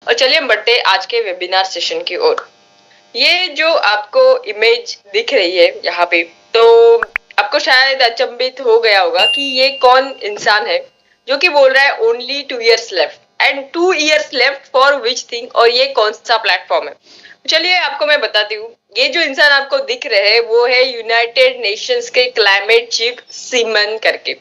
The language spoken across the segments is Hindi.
और चलिए हम बढ़ते हैं आज के वेबिनार सेशन की ओर। ये जो आपको इमेज दिख रही है यहाँ पे, तो आपको शायद अचंभित हो गया होगा कि ये कौन इंसान है जो कि बोल रहा है only 2 years left and 2 years left for which thing, और ये कौन सा प्लेटफॉर्म है। चलिए आपको मैं बताती हूँ। ये जो इंसान आपको दिख रहे हैं वो है यूनाइटेड नेशंस के क्लाइमेट चीफ सिमन करके।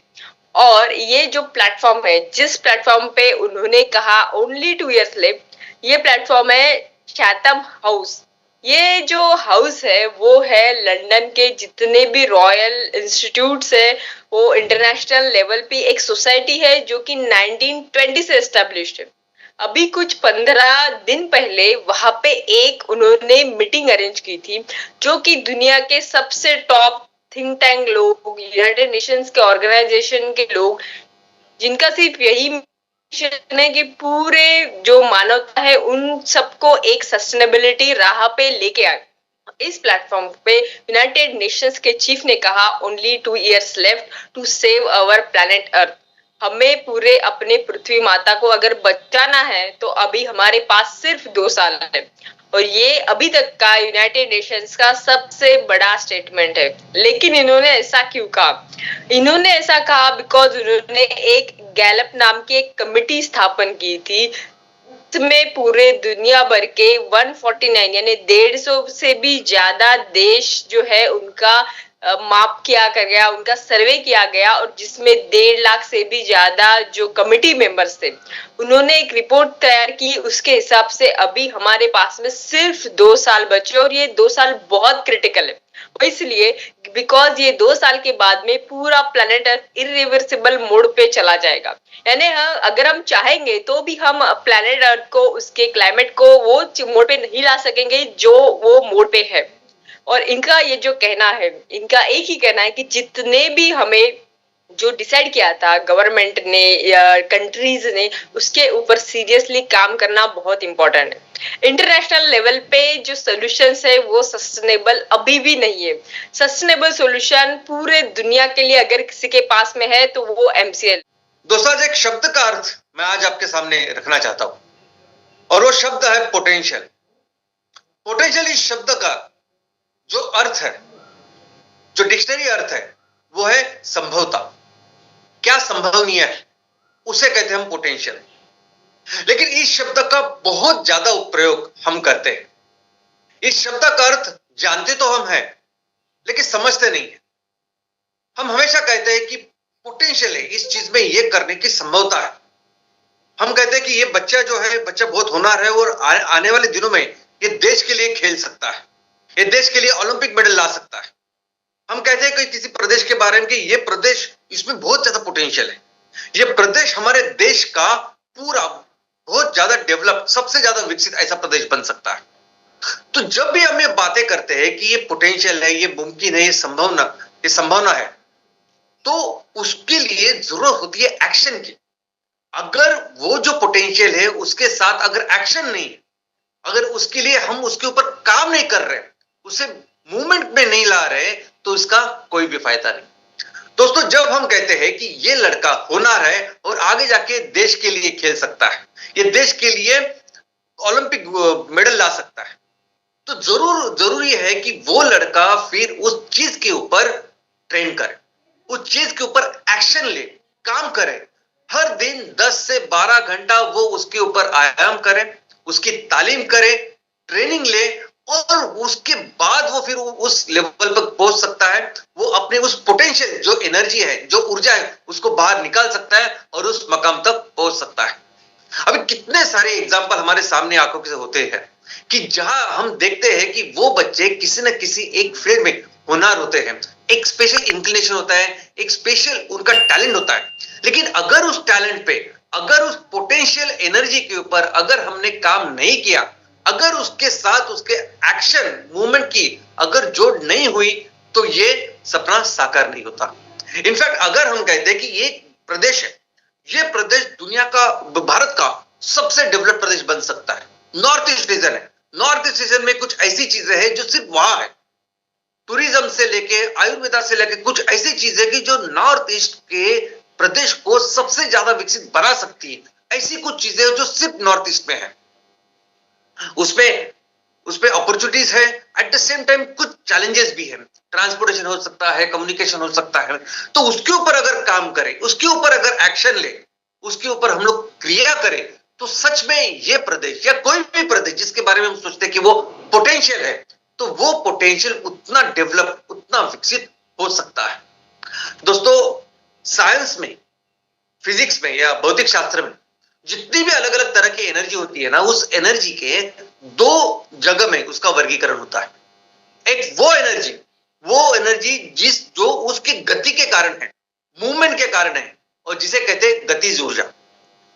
और ये जो प्लेटफॉर्म है, जिस प्लेटफॉर्म पे उन्होंने कहा ओनली 2 years लेफ्ट, ये प्लेटफॉर्म है चैथम हाउस। ये जो हाउस है वो है लंदन के जितने भी रॉयल इंस्टीट्यूट्स है, वो इंटरनेशनल लेवल पे एक सोसाइटी है जो कि 1920 से एस्टेब्लिश्ड है। अभी कुछ 15 दिन पहले वहां पे एक उन्होंने मीटिंग अरेंज की थी, जो कि दुनिया के सबसे टॉप थिंक टैंक लोग, यूनाइटेड नेशंस के ऑर्गेनाइजेशन के लोग, जिनका सिर्फ यही मिशन है कि पूरे जो मानवता है उन सबको एक सस्टेनेबिलिटी राह पे लेके आए। इस प्लेटफॉर्म पे यूनाइटेड नेशंस के चीफ ने कहा only 2 years left to save our planet earth. हमें पूरे अपने पृथ्वी माता को अगर बचाना है तो अभी हमारे पास सिर्फ 2 साल है। और ये अभी तक का यूनाइटेड नेशंस का सबसे बड़ा स्टेटमेंट है। लेकिन इन्होंने ऐसा क्यों कहा? इन्होंने ऐसा कहा बिकॉज उन्होंने एक गैलप नाम की एक कमिटी स्थापन की थी, इसमें पूरे दुनिया भर के 149 यानी 150 से भी ज्यादा देश जो है उनका माप किया गया, उनका सर्वे किया गया, और जिसमें 1.5 लाख से भी ज्यादा जो कमिटी मेंबर्स थे उन्होंने एक रिपोर्ट तैयार की। उसके हिसाब से अभी हमारे पास में सिर्फ 2 साल बचे, और ये 2 साल बहुत क्रिटिकल है। इसलिए बिकॉज ये 2 साल के बाद में पूरा प्लेनेट अर्थ इरिवर्सिबल मोड पे चला जाएगा। यानी अगर हम चाहेंगे तो भी हम प्लेनेट अर्थ को, उसके क्लाइमेट को वो मोड पे नहीं ला सकेंगे जो वो मोड पे है। और इनका ये जो कहना है, इनका एक ही कहना है कि जितने भी हमें जो डिसाइड किया था गवर्नमेंट ने या कंट्रीज ने, उसके ऊपर सीरियसली काम करना बहुत इंपॉर्टेंट है। इंटरनेशनल लेवल पे जो सॉल्यूशंस है वो सस्टेनेबल अभी भी नहीं है। सस्टेनेबल सॉल्यूशन पूरे दुनिया के लिए अगर किसी के पास में है तो वो MCL। दोस्तों, आज एक शब्द का अर्थ मैं आज आपके सामने रखना चाहता हूं, और वो शब्द है पोटेंशियल। पोटेंशियल इस शब्द का जो अर्थ है, जो डिक्शनरी अर्थ है, वो है संभवता। क्या संभवनीय है उसे कहते हैं हम पोटेंशियल। लेकिन इस शब्द का बहुत ज्यादा उपयोग हम करते हैं। इस शब्द का अर्थ जानते तो हम हैं, लेकिन समझते नहीं है। हम हमेशा कहते हैं कि पोटेंशियल है, इस चीज में ये करने की संभवता है। हम कहते हैं कि ये बच्चा जो है, बच्चा बहुत होनहार है और आने वाले दिनों में ये देश के लिए खेल सकता है, ये देश के लिए ओलंपिक मेडल ला सकता है। हम कहते हैं कि किसी प्रदेश के बारे में कि ये प्रदेश, इसमें बहुत ज्यादा पोटेंशियल है, ये प्रदेश हमारे देश का पूरा बहुत ज्यादा डेवलप, सबसे ज्यादा विकसित ऐसा प्रदेश बन सकता है। तो जब भी हम ये बातें करते हैं कि ये पोटेंशियल है, ये मुमकिन है, ये संभावना है, तो उसके लिए जरूरत होती है एक्शन की। अगर वो जो पोटेंशियल है उसके साथ अगर एक्शन नहीं, अगर उसके लिए हम उसके ऊपर काम नहीं कर रहे, उसे मूवमेंट में नहीं ला रहे, तो इसका कोई भी फायदा नहीं। दोस्तों, जब हम कहते हैं कि ये लड़का होनहार है और आगे जाके देश के लिए खेल सकता है, ये देश के लिए ओलंपिक मेडल ला सकता है, तो जरूरी है कि वो लड़का फिर उस चीज के ऊपर ट्रेन करे, उस चीज के ऊपर एक्शन ले, काम करे। हर दिन 10 से 12 घंटा वो उसके ऊपर आयाम करे, उसकी तालीम करे, ट्रेनिंग ले, और उसके बाद वो फिर उस लेवल पर पहुंच सकता है। वो अपने उस पोटेंशियल, जो एनर्जी है, जो ऊर्जा है, उसको बाहर निकाल सकता है और उस मकाम तक पहुंच सकता है। अभी कितने सारे एग्जाम्पल हमारे सामने आंखों से होते हैं कि जहां हम देखते हैं कि वो बच्चे किसी न किसी एक फील्ड में होनहार होते हैं, एक स्पेशल इंक्लिनेशन होता है, एक स्पेशल उनका टैलेंट होता है। लेकिन अगर उस टैलेंट पे, अगर उस पोटेंशियल एनर्जी के ऊपर अगर हमने काम नहीं किया, अगर उसके साथ उसके एक्शन मूवमेंट की अगर जोड़ नहीं हुई, तो ये सपना साकार नहीं होता। इनफैक्ट अगर हम कहते हैं कि ये प्रदेश है, ये प्रदेश दुनिया का, भारत का सबसे डेवलप्ड प्रदेश बन सकता है, नॉर्थ ईस्ट रीजन है। नॉर्थ ईस्ट रीजन में कुछ ऐसी चीजें हैं जो सिर्फ वहां है, टूरिज्म से लेके आयुर्वेदा से लेके कुछ ऐसी चीजें की जो नॉर्थ ईस्ट के प्रदेश को सबसे ज्यादा विकसित बना सकती है। ऐसी कुछ चीजें जो सिर्फ नॉर्थ ईस्ट में है। उसमें उसमें अपॉर्चुनिटीज है, एट द सेम टाइम कुछ चैलेंजेस भी है। ट्रांसपोर्टेशन हो सकता है, कम्युनिकेशन हो सकता है। तो उसके ऊपर अगर काम करें, उसके ऊपर अगर एक्शन ले, उसके ऊपर हम लोग क्रिया करें, तो सच में ये प्रदेश या कोई भी प्रदेश जिसके बारे में हम सोचते हैं कि वो पोटेंशियल है, तो वो पोटेंशियल उतना डेवलप, उतना विकसित हो सकता है। दोस्तों, साइंस में, फिजिक्स में या भौतिक शास्त्र में जितनी भी अलग अलग तरह की एनर्जी होती है ना, उस एनर्जी के दो जगह में उसका वर्गीकरण होता है। एक वो एनर्जी जो उसकी गति के कारण है, मूवमेंट के कारण है, और जिसे कहते हैं गतिज ऊर्जा।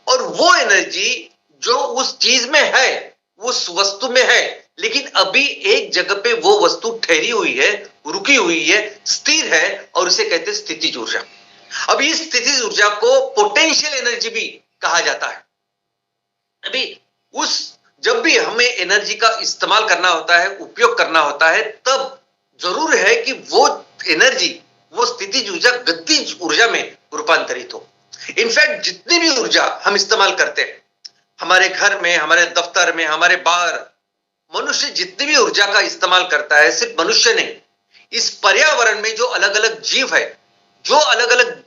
और वो एनर्जी जो उस चीज में है, उस वस्तु में है, लेकिन अभी एक जगह पे वो वस्तु ठहरी हुई है, रुकी हुई है, स्थिर है, और उसे कहते हैं स्थितिज ऊर्जा। अभी इस स्थितिज ऊर्जा को पोटेंशियल एनर्जी भी कहा जाता है। अभी जब भी हमें एनर्जी का इस्तेमाल करना होता है, उपयोग करना होता है, तब जरूर है कि वो एनर्जी, वो स्थितिज ऊर्जा गतिज ऊर्जा में रूपांतरित हो। इनफैक्ट जितनी भी ऊर्जा हम इस्तेमाल करते हैं, हमारे घर में, हमारे दफ्तर में, हमारे बाहर, मनुष्य जितनी भी ऊर्जा का इस्तेमाल करता है, सिर्फ मनुष्य नहीं, इस पर्यावरण में जो अलग अलग जीव है, जो अलग अलग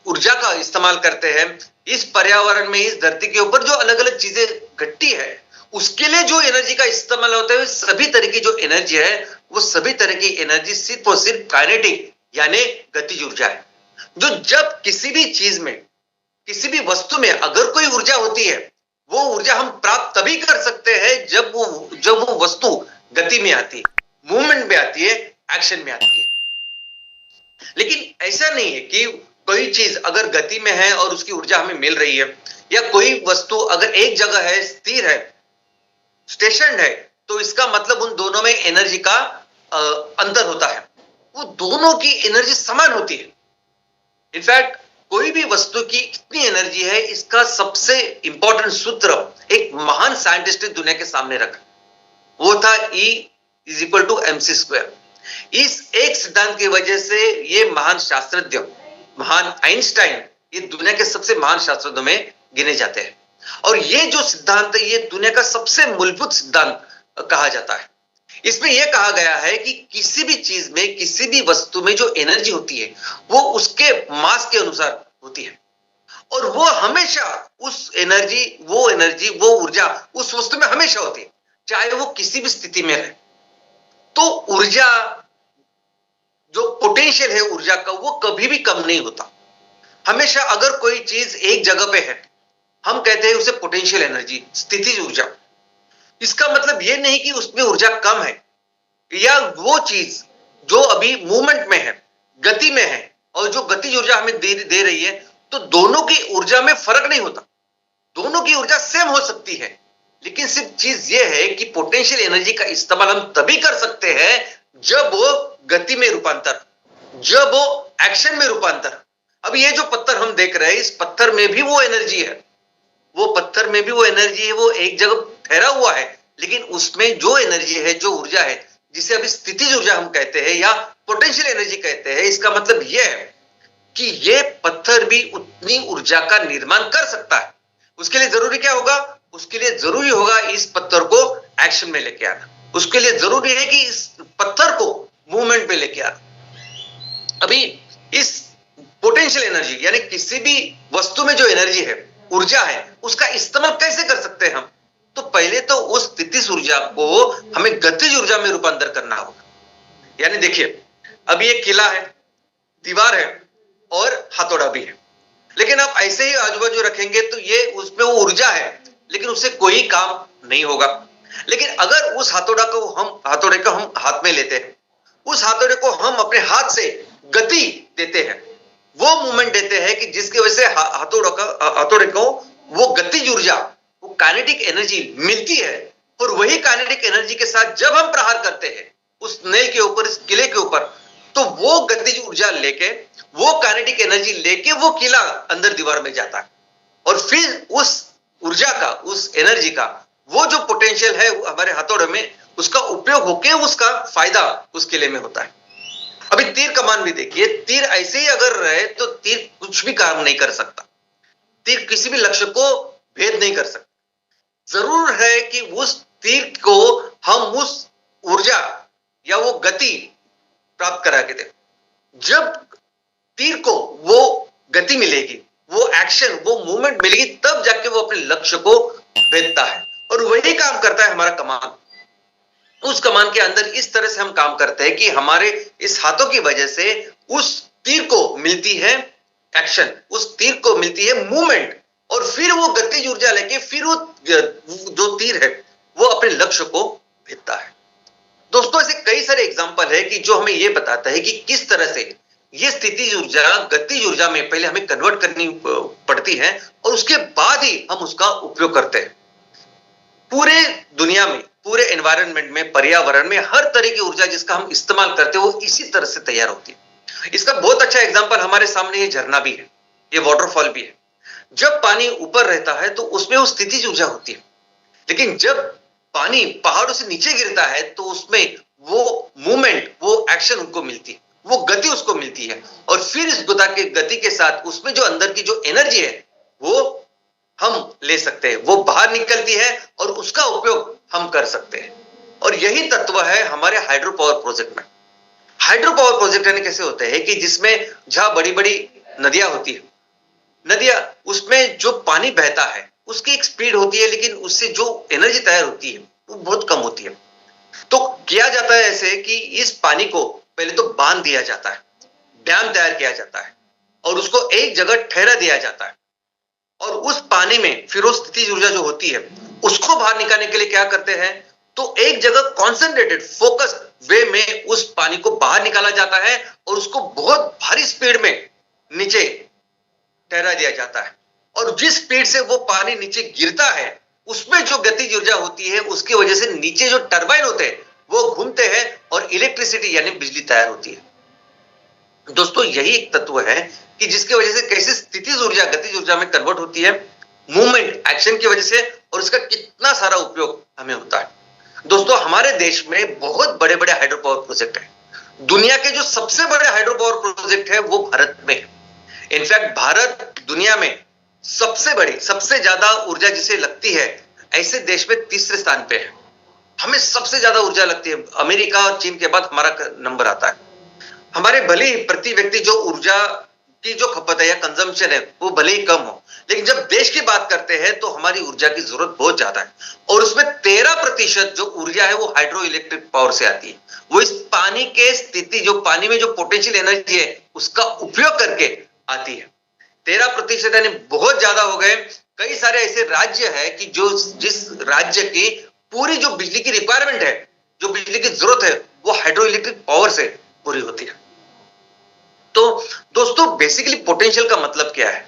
ऊर्जा का इस्तेमाल करते हैं, इस पर्यावरण में, इस धरती के ऊपर जो अलग अलग चीजें घटती है, उसके लिए जो एनर्जी का इस्तेमाल होता है, सभी तरह की जो एनर्जी है, वो सभी तरह की एनर्जी सिर्फ और सिर्फ काइनेटिक यानी गतिज ऊर्जा है। जो जब किसी भी चीज में, किसी भी वस्तु में अगर कोई ऊर्जा होती है, वो ऊर्जा हम प्राप्त तभी कर सकते हैं जब वो वस्तु गति में आती है, मूवमेंट में आती है, एक्शन में आती है। लेकिन ऐसा नहीं है कि कोई चीज अगर गति में है और उसकी ऊर्जा हमें मिल रही है, या कोई वस्तु अगर एक जगह है, स्थिर है, स्टेशनड है, तो इसका मतलब उन दोनों में एनर्जी का अंतर होता है। वो दोनों की एनर्जी समान होती है। इनफैक्ट कोई भी वस्तु की कितनी एनर्जी है, इसका सबसे इंपॉर्टेंट सूत्र एक महान साइंटिस्ट ने दुनिया के सामने रखा, वो था E = mc²। इस एक सिद्धांत की वजह से ये महान शास्त्रज्ञ, महान आइंस्टाइन, ये दुनिया के सबसे महान शास्त्रज्ञों में गिने जाते हैं। और ये जो सिद्धांत है, ये दुनिया का सबसे मूलभूत सिद्धांत कहा जाता है। इसमें यह कहा गया है कि किसी भी चीज में, किसी भी वस्तु में जो एनर्जी होती है, वो उसके मास के अनुसार होती है, और वो हमेशा उस एनर्जी, वो ऊर्जा उस वस्तु में हमेशा होती है, चाहे वो किसी भी स्थिति में रहे। तो ऊर्जा, जो पोटेंशियल है ऊर्जा का, वो कभी भी कम नहीं होता। हमेशा अगर कोई चीज एक जगह पे है, हम कहते हैं उसे पोटेंशियल एनर्जी, स्थितिज ऊर्जा। इसका मतलब यह नहीं कि उसमें ऊर्जा कम है, या वो चीज जो अभी मूवमेंट में है, गति में है, और जो गतिज ऊर्जा हमें दे रही है, तो दोनों की ऊर्जा में फर्क नहीं होता, दोनों की ऊर्जा सेम हो सकती है। लेकिन सिर्फ चीज यह है कि पोटेंशियल एनर्जी का इस्तेमाल हम तभी कर सकते हैं जब वो गति में रूपांतर, जब वो एक्शन में रूपांतर। अब ये जो पत्थर हम देख रहे हैं, इस पत्थर में भी वो एनर्जी है, वो पत्थर में भी वो एनर्जी है, वो एक जगह ठहरा हुआ है, लेकिन उसमें जो एनर्जी है, जो ऊर्जा है, जिसे अभी स्थितिज ऊर्जा हम कहते हैं या पोटेंशियल एनर्जी कहते हैं, इसका मतलब यह है कि ये पत्थर भी उतनी ऊर्जा का निर्माण कर सकता है। उसके लिए जरूरी क्या होगा? उसके लिए जरूरी होगा इस पत्थर को एक्शन में लेके आना। उसके लिए जरूरी है कि इस पत्थर को मूवमेंट पे लेके आना। अभी इस पोटेंशियल एनर्जी यानी किसी भी वस्तु में जो एनर्जी है, ऊर्जा है, उसका इस्तेमाल कैसे कर सकते हैं हम? तो पहले तो उस स्थितिज ऊर्जा को हमें गतिज ऊर्जा में रूपांतर करना होगा। यानी देखिए, अभी एक किला है, दीवार है और हथौड़ा भी है, लेकिन आप ऐसे ही आजू बाजू रखेंगे तो ये उसमें वो ऊर्जा है, लेकिन उससे कोई काम नहीं होगा। लेकिन अगर उस हथौड़े को हम हाथ में लेते हैं, उस हथौड़े को हम अपने हाथ से गति देते हैं, वो मूवमेंट देते हैं कि जिसकी वजह से हथौड़े को वो गतिज ऊर्जा, वो काइनेटिक एनर्जी मिलती है। और वही काइनेटिक एनर्जी के साथ जब हम प्रहार करते हैं उस नेल के ऊपर, इस किले के ऊपर, तो वो गतिज ऊर्जा लेके, वो काइनेटिक एनर्जी लेके वो किला अंदर दीवार में जाता है, और फिर उस ऊर्जा का, उस एनर्जी का, वो जो पोटेंशियल है हमारे हथौड़े में, उसका उपयोग होके उसका फायदा उस किले में होता है। अभी तीर कमान भी देखिए, तीर ऐसे ही अगर रहे तो तीर कुछ भी काम नहीं कर सकता, तीर किसी भी लक्ष्य को भेद नहीं कर सकता। जरूर है कि उस तीर को हम उस ऊर्जा या वो गति प्राप्त करा के दे। जब तीर को वो गति मिलेगी, वो एक्शन, वो मूवमेंट मिलेगी, तब जाके वो अपने लक्ष्य को भेदता है। और वही काम करता है हमारा कमान। उस कमान के अंदर इस तरह से हम काम करते हैं कि हमारे इस हाथों की वजह से उस तीर को मिलती है एक्शन, उस तीर को मिलती है मूवमेंट, और फिर वो गतिज ऊर्जा लेके फिर वो जो तीर है वो अपने लक्ष्य को भेदता है। दोस्तों, ऐसे कई सारे एग्जांपल है कि जो हमें ये बताता है कि किस तरह से ये स्थितिज ऊर्जा गतिज ऊर्जा में पहले हमें कन्वर्ट करनी पड़ती है और उसके बाद ही हम उसका उपयोग करते हैं। पूरे दुनिया में, पूरे एनवायरनमेंट में, पर्यावरण में हर तरह की ऊर्जा जिसका हम इस्तेमाल करते हैं वो इसी तरह से तैयार होती है। इसका बहुत अच्छा एग्जांपल हमारे सामने ये झरना भी है, ये वाटरफॉल भी है। जब पानी ऊपर रहता है तो उसमें वो स्थितिज ऊर्जा होती है, लेकिन जब पानी पहाड़ों से नीचे गिरता है तो उसमें वो मूवमेंट, वो एक्शन उनको मिलती है, वो गति उसको मिलती है, और फिर इस गति के साथ उसमें जो अंदर की जो एनर्जी है वो हम ले सकते हैं, वो बाहर निकलती है और उसका उपयोग हम कर सकते हैं। और यही तत्व है हमारे हाइड्रो पावर प्रोजेक्ट में। हाइड्रो पावर प्रोजेक्ट यानी कैसे होते हैं कि जिसमें जहां बड़ी बड़ी नदियां होती है, नदियां, उसमें जो पानी बहता है उसकी एक स्पीड होती है, लेकिन उससे जो एनर्जी तैयार होती है वो बहुत कम होती है। तो किया जाता है ऐसे कि इस पानी को पहले तो बांध दिया जाता है, डैम तैयार किया जाता है और उसको एक जगह ठहरा दिया जाता है, और उस पानी में फिर वो स्थितिज ऊर्जा जो होती है उसको बाहर निकालने के लिए क्या करते हैं, तो एक जगह कॉन्सेंट्रेटेड फोकस वे में उस पानी को बाहर निकाला जाता है और उसको बहुत भारी स्पीड में नीचे ठहरा दिया जाता है। और जिस स्पीड से वो पानी नीचे गिरता है उसमें जो गतिज ऊर्जा होती है उसकी वजह से नीचे जो टरबाइन होते हैं वो घूमते हैं और इलेक्ट्रिसिटी यानी बिजली तैयार होती है। दोस्तों, यही एक तत्व है कि जिसकी वजह से कैसे स्थितिज ऊर्जा गतिज ऊर्जा में कन्वर्ट होती है, मूवमेंट, एक्शन की वजह से, और इसका कितना सारा उपयोग हमें होता है। दोस्तों, हमारे देश में बहुत बड़े बड़े हाइड्रो पावर प्रोजेक्ट है। दुनिया के जो सबसे बड़े हाइड्रो पावर प्रोजेक्ट है वो भारत में है। इनफैक्ट भारत दुनिया में सबसे बड़ी, सबसे ज्यादा ऊर्जा जिसे लगती है, ऐसे देश में तीसरे स्थान पे है। हमें सबसे ज्यादा ऊर्जा लगती है, अमेरिका और चीन के बाद हमारा नंबर आता है। हमारे भले ही प्रति व्यक्ति जो ऊर्जा की जो खपत है या कंजम्पशन है वो भले ही कम हो, लेकिन जब देश की बात करते हैं तो हमारी ऊर्जा की जरूरत बहुत ज्यादा है, और उसमें 13% जो ऊर्जा है वो हाइड्रो इलेक्ट्रिक पावर से आती है। वो इस पानी के स्थिति, जो पानी में जो पोटेंशियल एनर्जी है उसका उपयोग करके आती है। 13% यानी बहुत ज्यादा हो गए। कई सारे ऐसे राज्य है कि जो जिस राज्य की पूरी जो बिजली की रिक्वायरमेंट है, जो बिजली की जरूरत है, वो हाइड्रो इलेक्ट्रिक पावर से पूरी होती है। तो दोस्तों, बेसिकली पोटेंशियल का मतलब क्या है?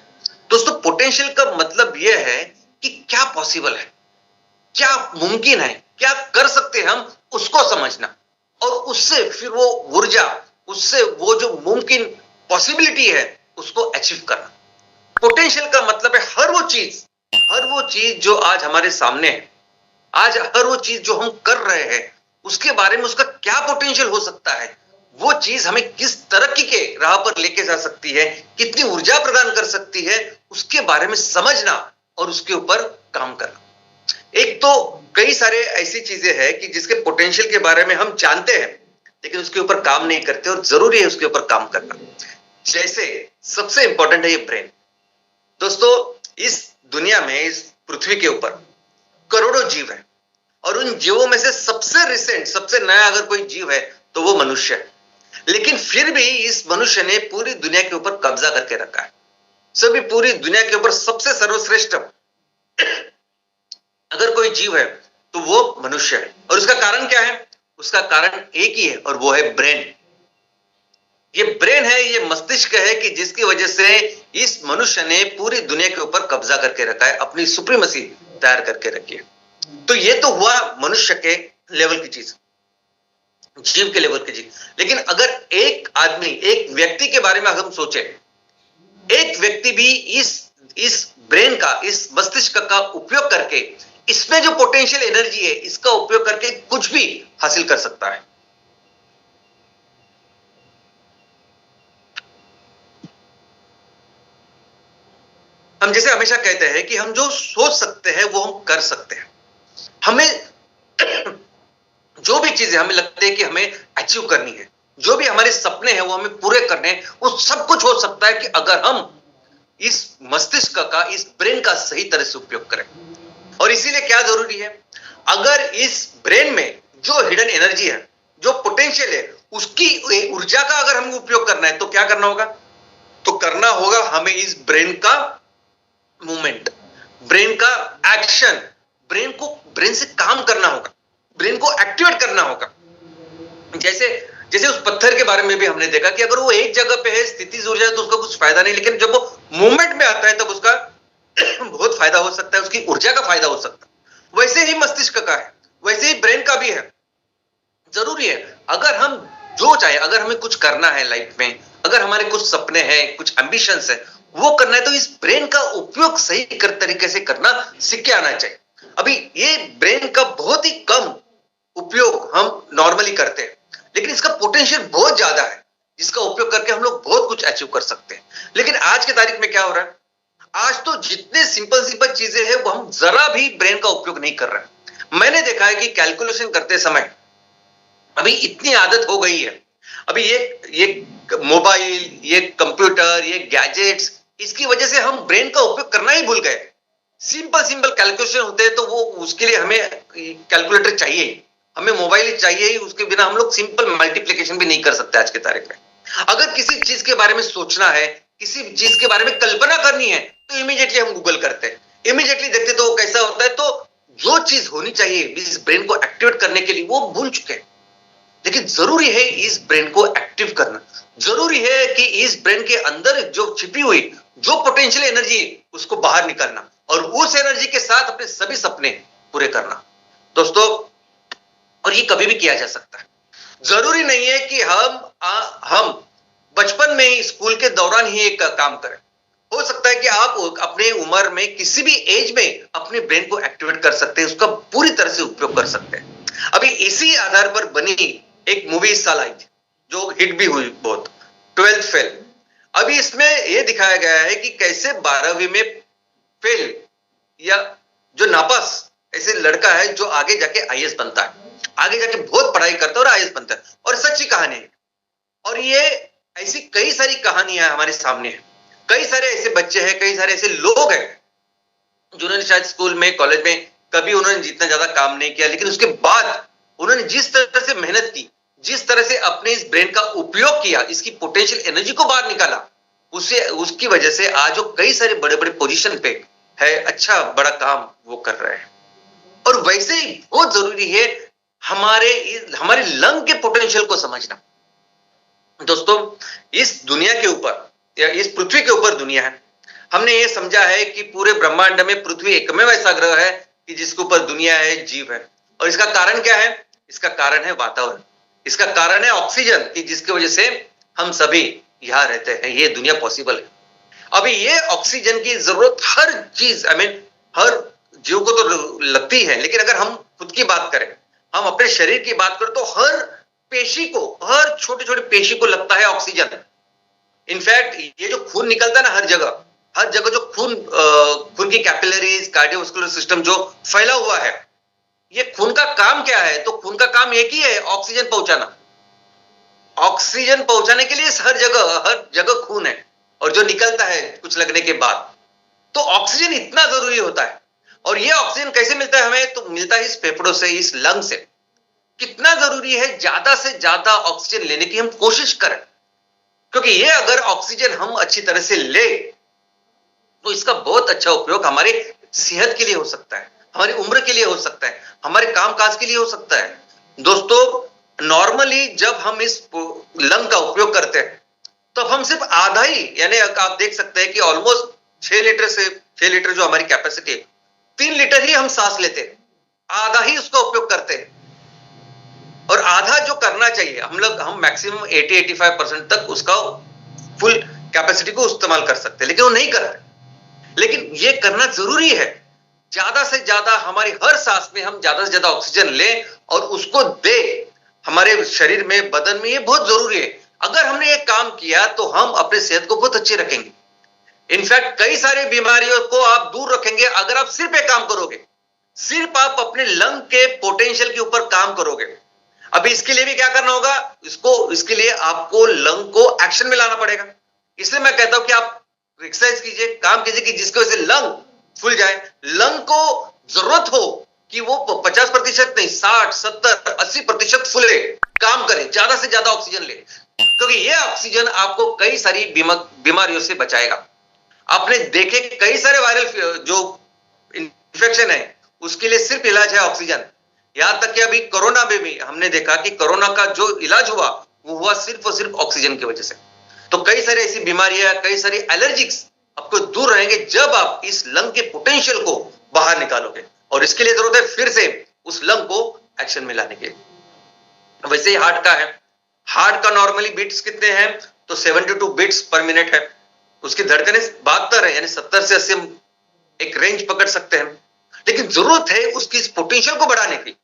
दोस्तों, पोटेंशियल का मतलब यह है कि क्या पॉसिबल है, क्या मुमकिन है, क्या कर सकते हैं हम, उसको समझना, और उससे फिर वो ऊर्जा, उससे वो जो मुमकिन पॉसिबिलिटी है उसको अचीव करना। पोटेंशियल का मतलब है हर वो चीज जो आज हमारे सामने है, आज हर वो चीज जो हम कर रहे हैं उसके बारे में उसका क्या पोटेंशियल हो सकता है, वो चीज हमें किस तरक्की के राह पर लेके जा सकती है, कितनी ऊर्जा प्रदान कर सकती है, उसके बारे में समझना और उसके ऊपर काम करना। एक तो कई सारे ऐसी चीजें हैं कि जिसके पोटेंशियल के बारे में हम जानते हैं लेकिन उसके ऊपर काम नहीं करते, और जरूरी है उसके ऊपर काम करना। जैसे सबसे इंपॉर्टेंट है ये ब्रेन। दोस्तों, इस दुनिया में, इस पृथ्वी के ऊपर करोड़ों जीव है, और उन जीवों में से सबसे रिसेंट, सबसे नया अगर कोई जीव है तो वो मनुष्य है। लेकिन फिर भी इस मनुष्य ने पूरी दुनिया के ऊपर कब्जा करके रखा है। सभी पूरी दुनिया के ऊपर सबसे सर्वश्रेष्ठ अगर कोई जीव है तो वो मनुष्य है। और उसका कारण क्या है? उसका कारण एक ही है, और वो है ब्रेन। ये ब्रेन है, ये मस्तिष्क है कि जिसकी वजह से इस मनुष्य ने पूरी दुनिया के ऊपर कब्जा करके रखा है, अपनी सुप्रीमेसी तैयार करके रखी है। तो ये तो हुआ मनुष्य के लेवल की चीज, जीव के लेवल की चीज। लेकिन अगर एक आदमी, एक व्यक्ति के बारे में हम सोचे, एक व्यक्ति भी इस ब्रेन का, इस मस्तिष्क का उपयोग करके, इसमें जो पोटेंशियल एनर्जी है इसका उपयोग करके कुछ भी हासिल कर सकता है। हम जैसे हमेशा कहते हैं कि हम जो सोच सकते हैं वो हम कर सकते हैं। हमें चीजें हमें लगता है कि हमें अचीव करनी है, जो भी हमारे सपने हैं वो हमें पूरे करने हैं, वो सब कुछ हो सकता है कि अगर हम इस मस्तिष्क का, इस ब्रेन का सही तरह से उपयोग करें। और इसीलिए क्या जरूरी है, अगर इस ब्रेन में जो हिडन एनर्जी है, जो पोटेंशियल है, उसकी ऊर्जा का अगर हमें उपयोग करना है तो क्या करना होगा, तो करना होगा हमें इस ब्रेन का मूवमेंट, ब्रेन का एक्शन, ब्रेन से काम करना होगा, ब्रेन को एक्टिवेट करना होगा। जैसे जैसे उस पत्थर के बारे में भी हमने देखा कि अगर वो एक जगह पे है, स्थितिज ऊर्जा है, तो उसका कुछ फायदा नहीं, लेकिन जब वो मूवमेंट में आता है तब उसका बहुत फायदा हो सकता है, उसकी ऊर्जा का फायदा हो सकता है। वैसे ही मस्तिष्क का है, वैसे ही ब्रेन का भी है। जरूरी है अगर हम जो चाहे, अगर हमें कुछ करना है लाइफ में, अगर हमारे कुछ सपने हैं, कुछ एम्बिशंस है, वो करना है, तो इस ब्रेन का उपयोग सही तरीके से करना सीख के आना चाहिए। अभी ये ब्रेन का बहुत ही कम उपयोग हम नॉर्मली करते हैं, लेकिन इसका पोटेंशियल बहुत ज्यादा है, जिसका उपयोग करके हम लोग बहुत कुछ अचीव कर सकते हैं। लेकिन आज की तारीख में क्या हो रहा है, आज तो जितने सिंपल चीजें हैं वो हम जरा भी ब्रेन का उपयोग नहीं कर रहे। मैंने देखा है कि कैलकुलेशन करते समय अभी इतनी आदत हो गई है, अभी ये मोबाइल, ये कंप्यूटर, ये गैजेट्स, इसकी वजह से हम ब्रेन का उपयोग करना ही भूल गए। सिंपल कैलकुलेशन होते हैं तो वो उसके लिए हमें कैलकुलेटर चाहिए ही, हमें मोबाइल चाहिए ही, उसके बिना हम लोग सिंपल मल्टीप्लिकेशन भी नहीं कर सकते आज की तारीख में। अगर किसी चीज के बारे में सोचना है, किसी चीज के बारे में कल्पना करनी है, तो इमीडिएटली हम गूगल करते हैं, इमीडिएटली देखते तो कैसा होता है। तो जो चीज होनी चाहिए इस ब्रेन को एक्टिवेट करने के लिए वो भूल चुके हैं। लेकिन जरूरी है इस ब्रेन को एक्टिव करना, जरूरी है कि इस ब्रेन के अंदर जो छिपी हुई जो पोटेंशियल एनर्जी उसको बाहर निकालना और उस एनर्जी के साथ अपने सभी सपने पूरे करना दोस्तों। और ये कभी भी किया जा सकता है, जरूरी नहीं है कि हम बचपन में ही, स्कूल के दौरान ही एक काम करें। हो सकता है कि आप अपने उम्र में किसी भी एज में अपने ब्रेन को एक्टिवेट कर सकते हैं, उसका पूरी तरह से उपयोग कर सकते हैं। अभी इसी आधार पर बनी एक मूवी इस साल आई थी जो हिट भी हुई बहुत, 12th फेल। अभी इसमें यह दिखाया गया है कि कैसे 12वीं में फेल या जो नापास ऐसे लड़का है जो आगे जाके आईएएस बनता है, आगे जाके बहुत पढ़ाई करता है और आईएएस बनता है, और सच्ची कहानी है। और ये ऐसी कई सारी कहानियां हमारे सामने हैं, कई सारे ऐसे बच्चे हैं, कई सारे ऐसे लोग हैं जिन्होंने शायद स्कूल में, कॉलेज में कभी उन्होंने जितना ज्यादा काम नहीं किया, लेकिन उसके बाद उन्होंने जिस तरह से मेहनत की, जिस तरह से अपने इस ब्रेन का उपयोग किया, इसकी पोटेंशियल एनर्जी को बाहर निकाला, उसकी वजह से आज वो कई सारे बड़े बड़े पोजीशन पे है, अच्छा बड़ा काम वो कर रहे हैं। और वैसे ही बहुत जरूरी है हमारे लंग के पोटेंशियल को समझना। दोस्तों इस दुनिया के ऊपर या इस पृथ्वी के ऊपर दुनिया है, हमने ये समझा है कि पूरे ब्रह्मांड में पृथ्वी एकमेव ऐसा ग्रह है कि जिसके ऊपर दुनिया है, जीव है। और इसका कारण क्या है? इसका कारण है वातावरण, इसका कारण है ऑक्सीजन की, जिसकी वजह से हम सभी यहां रहते हैं, ये दुनिया पॉसिबल है। अभी ये ऑक्सीजन की जरूरत हर चीज, हर जीव को तो लगती है, लेकिन अगर हम खुद की बात करें, हम अपने शरीर की बात करें, तो हर पेशी को, हर छोटे छोटे पेशी को लगता है ऑक्सीजन। इनफैक्ट ये जो खून निकलता है ना, हर जगह जो खून की कैपिलरीज, कार्डियोवास्कुलर सिस्टम जो फैला हुआ है, ये खून का काम क्या है? तो खून का काम एक ही है, ऑक्सीजन पहुंचाना। ऑक्सीजन पहुंचाने के लिए हर जगह खून है, और जो निकलता है कुछ लगने के बाद, तो ऑक्सीजन इतना जरूरी होता है। और ये ऑक्सीजन कैसे मिलता है हमें? तो मिलता है इस फेफड़ों से, इस लंग से। कितना जरूरी है ज्यादा से ज्यादा ऑक्सीजन लेने की हम कोशिश करें, क्योंकि ये अगर ऑक्सीजन हम अच्छी तरह से ले तो इसका बहुत अच्छा उपयोग हमारे सेहत के लिए हो सकता है, हमारी उम्र के लिए हो सकता है, हमारे कामकाज के लिए हो सकता है। दोस्तों नॉर्मली जब हम इस लंग का उपयोग करते हैं तो हम सिर्फ आधा ही, यानी आप देख सकते हैं कि ऑलमोस्ट 6 लीटर जो हमारी कैपेसिटी है, 3 लीटर ही हम सांस लेते हैं, आधा ही उसका उपयोग करते हैं। और आधा जो करना चाहिए हम मैक्सिमम 80-85% तक उसका फुल कैपेसिटी को इस्तेमाल कर सकते हैं, लेकिन वो नहीं करते। लेकिन ये करना जरूरी है, ज्यादा से ज्यादा हमारी हर सांस में हम ज्यादा से ज्यादा ऑक्सीजन लें और उसको दे हमारे शरीर में, बदन में। ये बहुत जरूरी है। अगर हमने ये काम किया तो हम अपने सेहत को बहुत अच्छे रखेंगे। इनफैक्ट कई सारे बीमारियों को आप दूर रखेंगे अगर आप सिर्फ एक काम करोगे, सिर्फ आप अपने लंग के पोटेंशियल के ऊपर काम करोगे। अभी इसके लिए भी क्या करना होगा, इसके लिए आपको लंग को एक्शन में लाना पड़ेगा। इसलिए मैं कहता हूं कि आप एक्सरसाइज कीजिए, काम कीजिए कि जिसकी वजह से लंग फूल जाए। लंग को जरूरत हो कि वो 50% नहीं, 60, 70, 80% फुले, काम करे, ज्यादा से ज्यादा ऑक्सीजन ले, क्योंकि ये ऑक्सीजन आपको कई सारी बीमारियों से बचाएगा। आपने देखे कई सारे वायरल जो इन्फेक्शन है उसके लिए सिर्फ इलाज है ऑक्सीजन। यहां तक कि अभी कोरोना में भी हमने देखा कि कोरोना का जो इलाज हुआ वो हुआ सिर्फ और सिर्फ ऑक्सीजन की वजह से। तो कई सारी ऐसी बीमारियां, कई सारी एलर्जिक्स आपको दूर रहेंगे जब आप इस लंग के पोटेंशियल को बाहर निकालोगे। और इसके लिए जरूरत है फिर से उस लंग को एक्शन में लाने के। वैसे ही हार्ट का है, हार्ट का नॉर्मली बीट्स कितने हैं, तो 72 बीट्स पर मिनट है। उसकी धड़कनें 72 है, यानी 70 से 80 एक रेंज पकड़ सकते हैं। लेकिन जरूरत है उसकी इस पोटेंशियल को बढ़ाने की।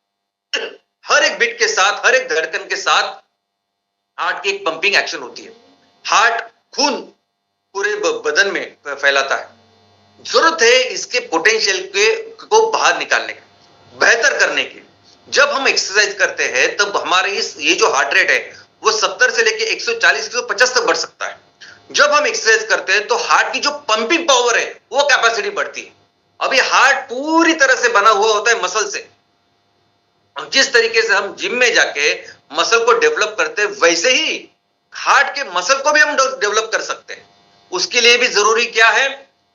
हर एक बीट के साथ, हर एक धड़कन के साथ हार्ट की एक पंपिंग एक्शन होती है। हार्ट खून पूरे बदन में फैलाता है। जरूरत है इसके पोटेंशियल को बाहर निकालने की, बेहतर करने की। जब हम एक्सरसाइज करते हैं तब हमारे ये जो हार्ट रेट है वो 70 से लेके 140, 150 तक बढ़ सकता है। जब हम एक्सरसाइज करते हैं तो हार्ट की जो पंपिंग पावर है वो कैपेसिटी बढ़ती है। अभी हार्ट पूरी तरह से बना हुआ होता है मसल से। जिस तरीके से हम जिम में जाके मसल को डेवलप करते हैं, वैसे ही हार्ट के मसल को भी हम डेवलप कर सकते हैं। उसके लिए भी जरूरी क्या है,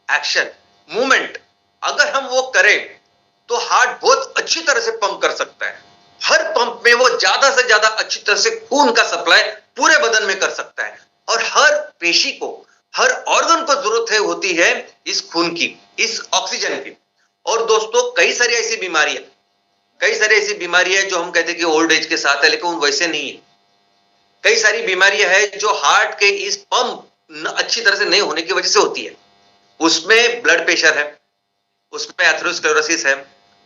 एक्शन, मूवमेंट। अगर हम वो करें तो हार्ट बहुत अच्छी तरह से पंप कर सकता है। हर पंप में वो ज्यादा से ज्यादा अच्छी तरह से खून का सप्लाई पूरे बदन में कर सकता है। और हर पेशी को, हर ऑर्गन को जरूरत है होती है इस खून की, इस ऑक्सीजन की। और दोस्तों कई सारी ऐसी बीमारियां जो हम कहते हैं कि ओल्ड एज के साथ है, लेकिन वैसे नहीं है। कई सारी बीमारियां हैं जो हार्ट के इस पंप अच्छी तरह से नहीं होने की वजह से होती है। उसमें ब्लड प्रेशर है, उसमें एथेरोस्क्लेरोसिस है,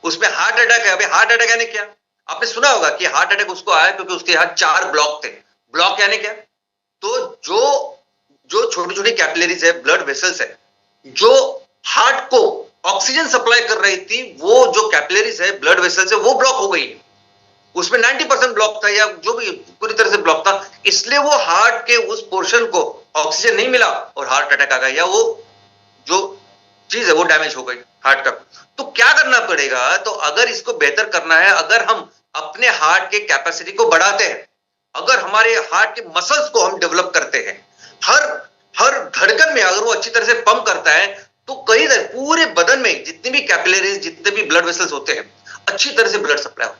उसमें हार्ट अटैक है। अभी हार्ट अटैक यानी क्या, आपने सुना होगा कि हार्ट अटैक उसको आया क्योंकि उसके यहाँ 4 ब्लॉक थे। ब्लॉक यानी क्या, तो जो छोटी छोटी कैपिलरीज है, ब्लड वेसल्स है, जो हार्ट को ऑक्सीजन सप्लाई कर रही थी, वो जो कैपिलरीज है, ब्लड वेसल्स है, वो ब्लॉक हो गई। उसमें 90% ब्लॉक था या जो भी पूरी तरह से ब्लॉक था, इसलिए वो हार्ट के उस पोर्शन को ऑक्सीजन नहीं मिला और हार्ट अटैक आ गया, या वो जो चीज है वो डैमेज हो गई हार्ट का। तो क्या करना पड़ेगा, तो अगर इसको बेहतर करना है, अगर हम अपने हार्ट के कैपेसिटी को बढ़ाते हैं, अगर हमारे हार्ट के मसल्स को हम डेवलप करते हैं, हर धड़कन में अगर वो अच्छी तरह से पंप करता है, तो कई पूरे बदन में जितने भी कैपिलरीज, जितने भी ब्लड वेसल्स होते हैं, अच्छी तरह से ब्लड सप्लाई हो।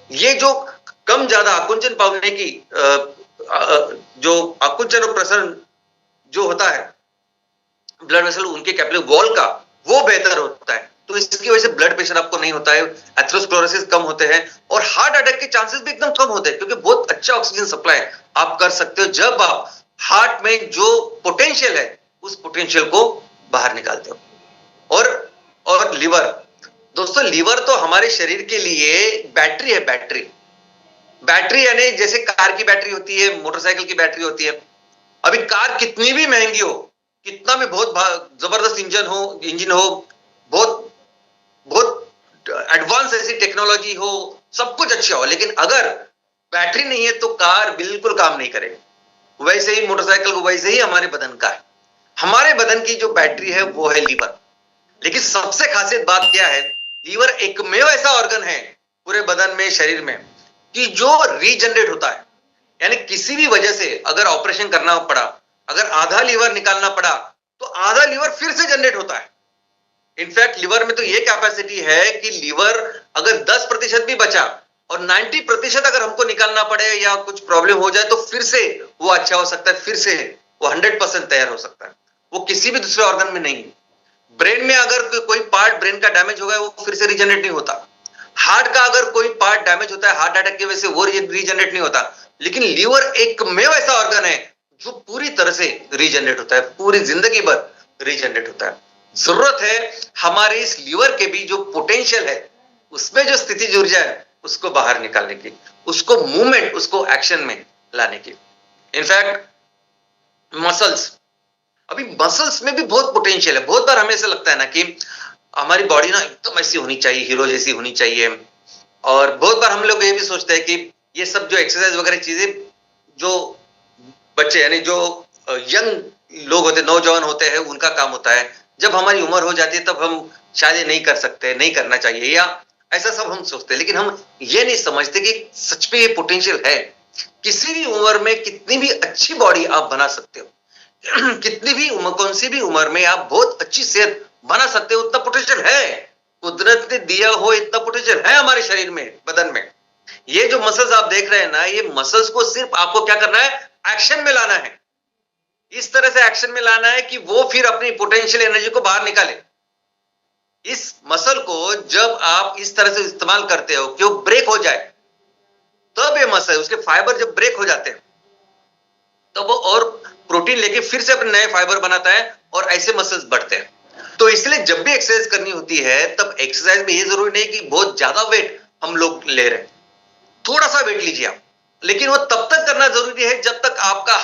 ये जो कम ज्यादा आकुंचन पाने की जो आकुंचन और प्रसरण जो होता है ब्लड वेसल, उनके कैपिलरी वॉल का, वो बेहतर होता है। तो इसकी वजह से ब्लड प्रेशर आपको नहीं होता है, एथेरोस्क्लेरोसिस कम होते हैं और हार्ट अटैक के चांसेस भी एकदम कम होते हैं, क्योंकि बहुत अच्छा ऑक्सीजन सप्लाई आप कर सकते हो जब आप हार्ट में जो पोटेंशियल है उस पोटेंशियल को बाहर निकालते हो। और लिवर, दोस्तों लिवर तो हमारे शरीर के लिए बैटरी है। बैटरी यानी जैसे कार की बैटरी होती है, मोटरसाइकिल की बैटरी होती है। अभी कार कितनी भी महंगी हो, कितना भी बहुत जबरदस्त इंजन हो, बहुत एडवांस ऐसी टेक्नोलॉजी हो, सब कुछ अच्छा हो, लेकिन अगर बैटरी नहीं है तो कार बिल्कुल काम नहीं करेगी। वैसे ही मोटरसाइकिल को, वैसे ही हमारे बदन का है। हमारे बदन की जो बैटरी है वो है लीवर। लेकिन सबसे खासियत बात क्या है, लीवर एकमेव ऐसा ऑर्गन है पूरे बदन में, शरीर में, कि जो रीजनरेट होता है। यानी किसी भी वजह से अगर ऑपरेशन करना पड़ा, अगर आधा लीवर निकालना पड़ा, तो आधा लीवर फिर से जनरेट होता है। इनफैक्ट लिवर में तो यह कैपेसिटी है कि लीवर अगर 10% भी बचा और 90% अगर हमको निकालना पड़े या कुछ प्रॉब्लम हो जाए, तो फिर से वो अच्छा हो सकता है, फिर से वो 100% तैयार हो सकता है। वो किसी भी दूसरे ऑर्गन में नहीं। ब्रेन में अगर कोई पार्ट ब्रेन का डैमेज हो गया, वो फिर से रीजनरेट नहीं होता। हार्ट का अगर कोई पार्ट डैमेज होता है हार्ट अटैक की वजह से, वो रीजनरेट नहीं होता। लेकिन लीवर एकमेव ऐसा ऑर्गन है जो पूरी तरह से रीजनरेट होता है, पूरी जिंदगी भर रीजनरेट होता है। जरूरत है हमारे इस लीवर के भी जो पोटेंशियल है, उसमें जो स्थितिज ऊर्जा है, उसको बाहर निकालने की, उसको मूवमेंट, उसको एक्शन में लाने की। इनफैक्ट मसल्स, अभी मसल्स में भी बहुत पोटेंशियल है। बहुत बार हमें ऐसा लगता है ना कि हमारी बॉडी ना एकदम ऐसी होनी चाहिए, हीरो जैसी होनी चाहिए। और बहुत बार हम लोग ये भी सोचते हैं कि ये सब जो एक्सरसाइज वगैरह चीजें जो बच्चे यानी जो यंग लोग होते, नौजवान होते हैं, उनका काम होता है। जब हमारी उम्र हो जाती है तब हम शायद ये नहीं कर सकते, नहीं करना चाहिए, या ऐसा सब हम सोचते हैं। लेकिन हम ये नहीं समझते कि सच में ये पोटेंशियल है। किसी भी उम्र में कितनी भी अच्छी बॉडी आप बना सकते हो, कितनी भी उम्र, कौन सी भी उम्र में आप बहुत अच्छी सेहत बना सकते हो, उतना पोटेंशियल है। कुदरत ने दिया हो इतना पोटेंशियल है हमारे शरीर में, बदन में। ये जो मसल्स आप देख रहे हैं ना, ये मसल्स को सिर्फ आपको क्या करना है, एक्शन में लाना है। इस तरह से एक्शन में लाना है कि वो फिर अपनी पोटेंशियल एनर्जी को बाहर निकाले। इस मसल को जब आप इस तरह से इस्तेमाल करते हो कि वो ब्रेक हो जाए, तब ये मसल, उसके फाइबर जब ब्रेक हो जाते हैं तब वो और प्रोटीन लेके फिर से अपने नए फाइबर बनाता है और ऐसे मसल्स बढ़ते हैं। तो इसलिए जब भी एक्सरसाइज करनी होती है तब एक्सरसाइज में ये जरूरी नहीं कि बहुत ज्यादा वेट हम लोग ले रहे हैं, थोड़ा सा वेट लीजिए आप, लेकिन वो तब तक करना जरूरी है जब तक आपका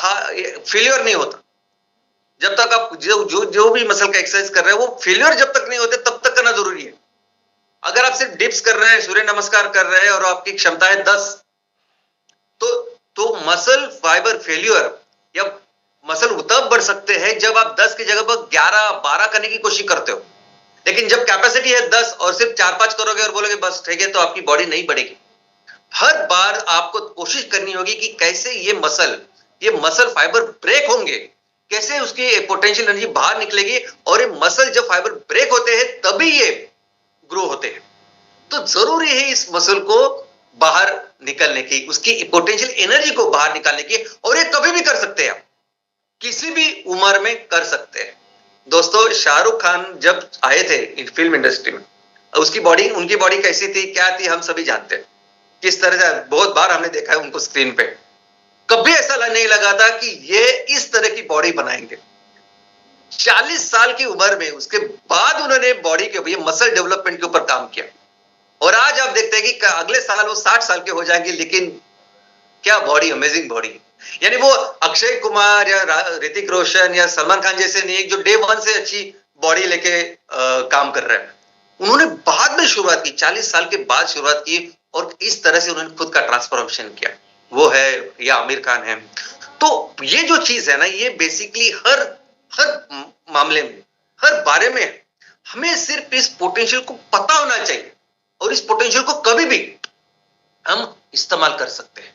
फेलियर नहीं होता। जब तक आप जो भी मसल का एक्सरसाइज कर रहे हैं वो फेलियर जब तक नहीं होते तब तक करना जरूरी है। अगर आप सिर्फ डिप्स कर रहे हैं, सूर्य नमस्कार कर रहे हैं और आपकी क्षमता है 10, तो मसल फाइबर फेलियर या मसल तब बढ़ सकते हैं जब आप 10 की जगह पर 11-12 करने की कोशिश करते हो। लेकिन जब कैपेसिटी है 10 और सिर्फ 4-5 करोगे और बोलोगे बस ठीक है, तो आपकी बॉडी नहीं बढ़ेगी। हर बार आपको कोशिश करनी होगी कि कैसे ये मसल फाइबर ब्रेक होंगे, कैसे उसकी पोटेंशियल एनर्जी बाहर निकलेगी, और ये मसल जब फाइबर ब्रेक होते हैं तभी ये ग्रो होते हैं। तो जरूरी है इस मसल को बाहर निकलने की, उसकी पोटेंशियल एनर्जी को बाहर निकालने की, और ये कभी भी कर सकते हैं, आप किसी भी उम्र में कर सकते हैं। दोस्तों, शाहरुख खान जब आए थे फिल्म इंडस्ट्री में, उनकी बॉडी कैसी थी, क्या थी, हम सभी जानते हैं। किस तरह से बहुत बार हमने देखा है उनको स्क्रीन पे। कभी ऐसा नहीं लगा था कि ये इस तरह की बॉडी बनाएंगे। 40 साल की उम्र में उसके बाद उन्होंने बॉडी के, ये मसल डेवलपमेंट के ऊपर काम किया, और आज आप देखते हैं कि अगले साल वो 60 साल के हो जाएंगे, लेकिन क्या बॉडी, अमेजिंग बॉडी। यानी वो अक्षय कुमार या ऋतिक रोशन या सलमान खान जैसे नहीं, जो डे 1 से अच्छी बॉडी लेके काम कर रहे हैं। उन्होंने बाद में शुरुआत की, 40 साल के बाद शुरुआत की, और इस तरह से उन्होंने खुद का ट्रांसफॉर्मेशन किया। वो है या आमिर खान है। तो ये जो चीज है ना, ये बेसिकली हर मामले में, हर बारे में हमें सिर्फ इस पोटेंशियल को पता होना चाहिए, और इस पोटेंशियल को कभी भी हम इस्तेमाल कर सकते हैं।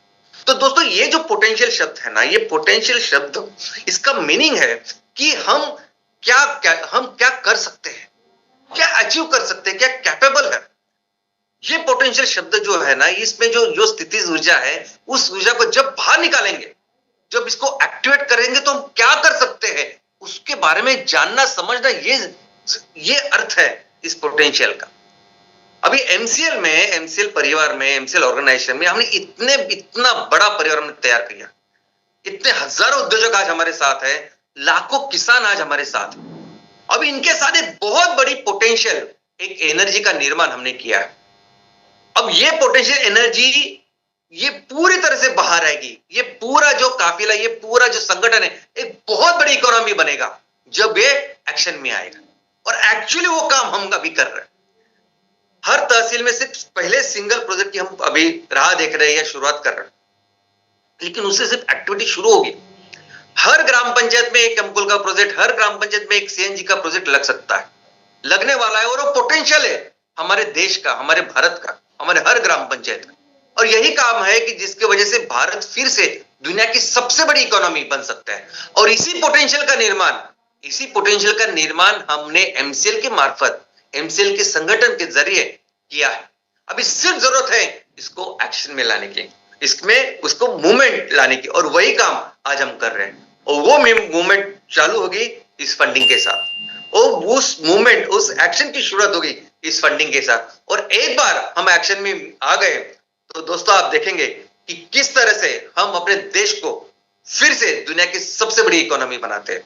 तो दोस्तों, ये जो पोटेंशियल शब्द है ना, ये पोटेंशियल शब्द, इसका मीनिंग है कि हम क्या कर सकते हैं, क्या अचीव कर सकते हैं, क्या कैपेबल है। ये पोटेंशियल शब्द जो है ना, इसमें जो स्थितिज ऊर्जा है, उस ऊर्जा को जब बाहर निकालेंगे, जब इसको एक्टिवेट करेंगे, तो हम क्या कर सकते हैं, उसके बारे में जानना, समझना, ये अर्थ है इस पोटेंशियल का। अभी एमसीएल परिवार में, एमसीएल ऑर्गेनाइजेशन में हमने इतना बड़ा परिवार हमने तैयार किया। इतने हजारों उद्योजक आज हमारे साथ है, लाखों किसान आज हमारे साथ है। अब इनके साथ एक बहुत बड़ी पोटेंशियल, एक एनर्जी का निर्माण हमने किया है। अब ये पोटेंशियल एनर्जी ये पूरी तरह से बाहर आएगी। ये पूरा जो काफिला, ये पूरा जो संगठन है, एक बहुत बड़ी इकोनॉमी बनेगा जब ये एक्शन में आएगा। और एक्चुअली वो काम हम अभी कर रहे हैं। हर तहसील में सिर्फ पहले सिंगल प्रोजेक्ट की हम अभी राह देख रहे हैं या शुरुआत कर रहे हैं, लेकिन उससे सिर्फ एक्टिविटी शुरू होगी। हर ग्राम पंचायत में एक एमकुल का प्रोजेक्ट, हर ग्राम पंचायत में एक सीएनजी का प्रोजेक्ट लग सकता है, लगने वाला है, और वो पोटेंशियल है हमारे देश का, हमारे भारत का, हमारे हर ग्राम पंचायत का। और यही काम है कि जिसकी वजह से भारत फिर से दुनिया की सबसे बड़ी इकोनॉमी बन सकता है। और इसी पोटेंशियल का निर्माण हमने एमसीएल के मार्फत, एमसीएल के संगठन के जरिए किया है। अभी सिर्फ जरूरत है इसको एक्शन में लाने की, इसमें उसको मूवमेंट लाने की, और वही काम आज हम कर रहे हैं। और वो मूवमेंट चालू होगी इस फंडिंग के साथ, और उस मूवमेंट, उस एक्शन की शुरुआत होगी इस फंडिंग के साथ। और एक बार हम एक्शन में आ गए तो दोस्तों, आप देखेंगे कि किस तरह से हम अपने देश को फिर से दुनिया की सबसे बड़ी इकोनॉमी बनाते हैं।